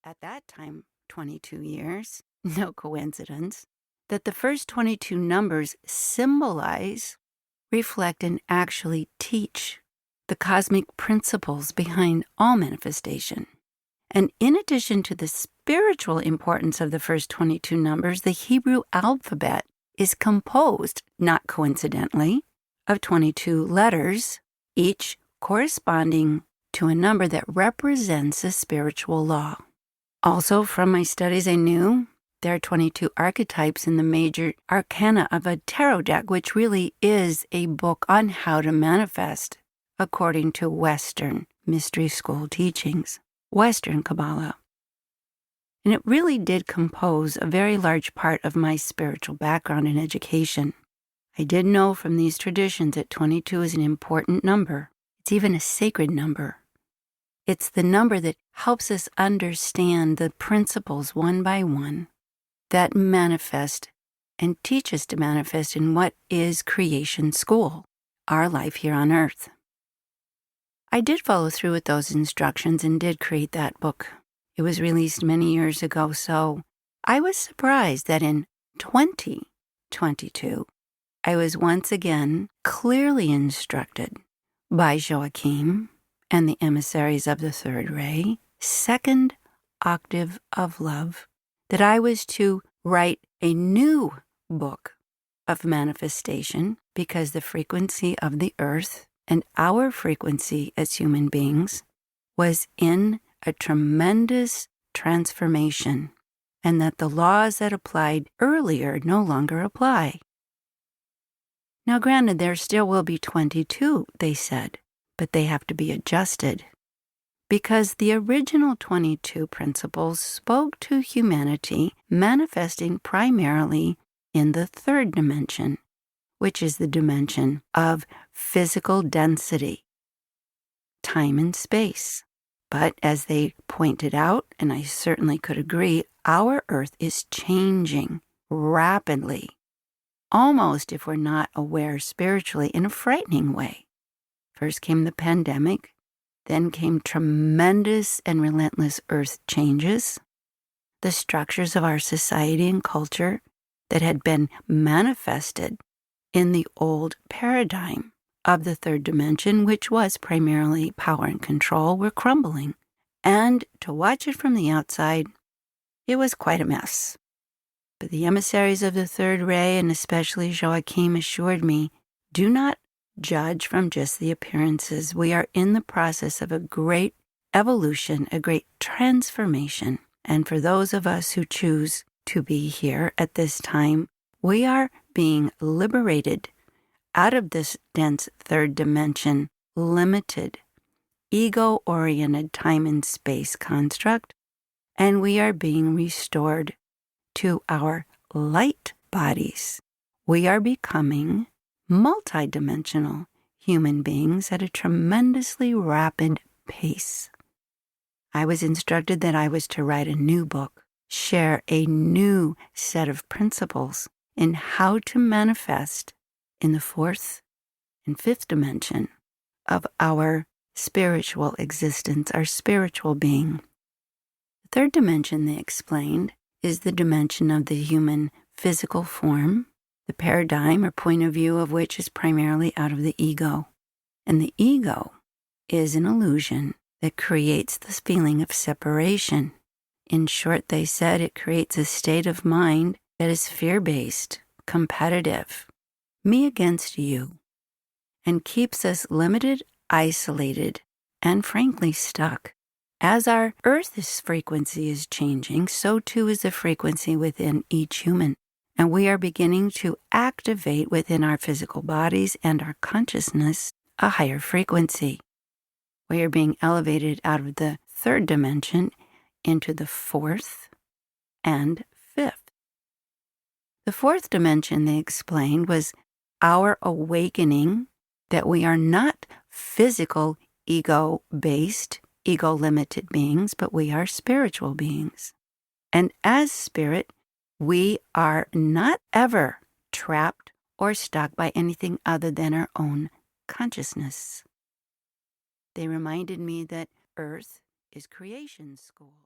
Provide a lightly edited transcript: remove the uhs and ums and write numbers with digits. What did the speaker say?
at that time, 22 years, no coincidence, that the first 22 numbers symbolize, reflect, and actually teach the cosmic principles behind all manifestation. And in addition to the spiritual importance of the first 22 numbers, the Hebrew alphabet is composed, not coincidentally, of 22 letters, each corresponding to a number that represents a spiritual law. Also, from my studies, I knew there are 22 archetypes in the major arcana of a tarot deck, which really is a book on how to manifest according to Western mystery school teachings, Western Kabbalah. And it really did compose a very large part of my spiritual background and education. I did know from these traditions that 22 is an important number. It's even a sacred number. It's the number that helps us understand the principles one by one that manifest and teach us to manifest in what is creation school, our life here on earth. I did follow through with those instructions and did create that book. It was released many years ago, so I was surprised that in 2022, I was once again clearly instructed by Joachim and the Emissaries of the Third Ray, second octave of love, that I was to write a new book of manifestation because the frequency of the earth and our frequency as human beings was in a tremendous transformation, and that the laws that applied earlier no longer apply. Now, granted, there still will be 22, they said, but they have to be adjusted because the original 22 principles spoke to humanity manifesting primarily in the third dimension, which is the dimension of physical density, time and space. But as they pointed out, and I certainly could agree, our Earth is changing rapidly, almost if we're not aware spiritually, in a frightening way. First came the pandemic, then came tremendous and relentless Earth changes. The structures of our society and culture that had been manifested in the old paradigm of the third dimension, which was primarily power and control, were crumbling. And to watch it from the outside, it was quite a mess. But the emissaries of the Third Ray, and especially Joachim, assured me, do not judge from just the appearances. We are in the process of a great evolution, a great transformation. And for those of us who choose to be here at this time, we are being liberated out of this dense third dimension, limited, ego-oriented time and space construct, and we are being restored to our light bodies. We are becoming multidimensional human beings at a tremendously rapid pace. I was instructed that I was to write a new book, share a new set of principles in how to manifest in the fourth and fifth dimension of our spiritual existence, our spiritual being. The third dimension, they explained, is the dimension of the human physical form, the paradigm or point of view of which is primarily out of the ego. And the ego is an illusion that creates this feeling of separation. In short, they said it creates a state of mind that is fear-based, competitive, me against you, and keeps us limited, isolated, and frankly stuck. As our Earth's frequency is changing, so too is the frequency within each human. And we are beginning to activate within our physical bodies and our consciousness a higher frequency. We are being elevated out of the third dimension into the fourth and fifth. The fourth dimension, they explained, was our awakening that we are not physical, ego-based, ego-limited beings, but we are spiritual beings. And as spirit, we are not ever trapped or stuck by anything other than our own consciousness. They reminded me that Earth is creation school.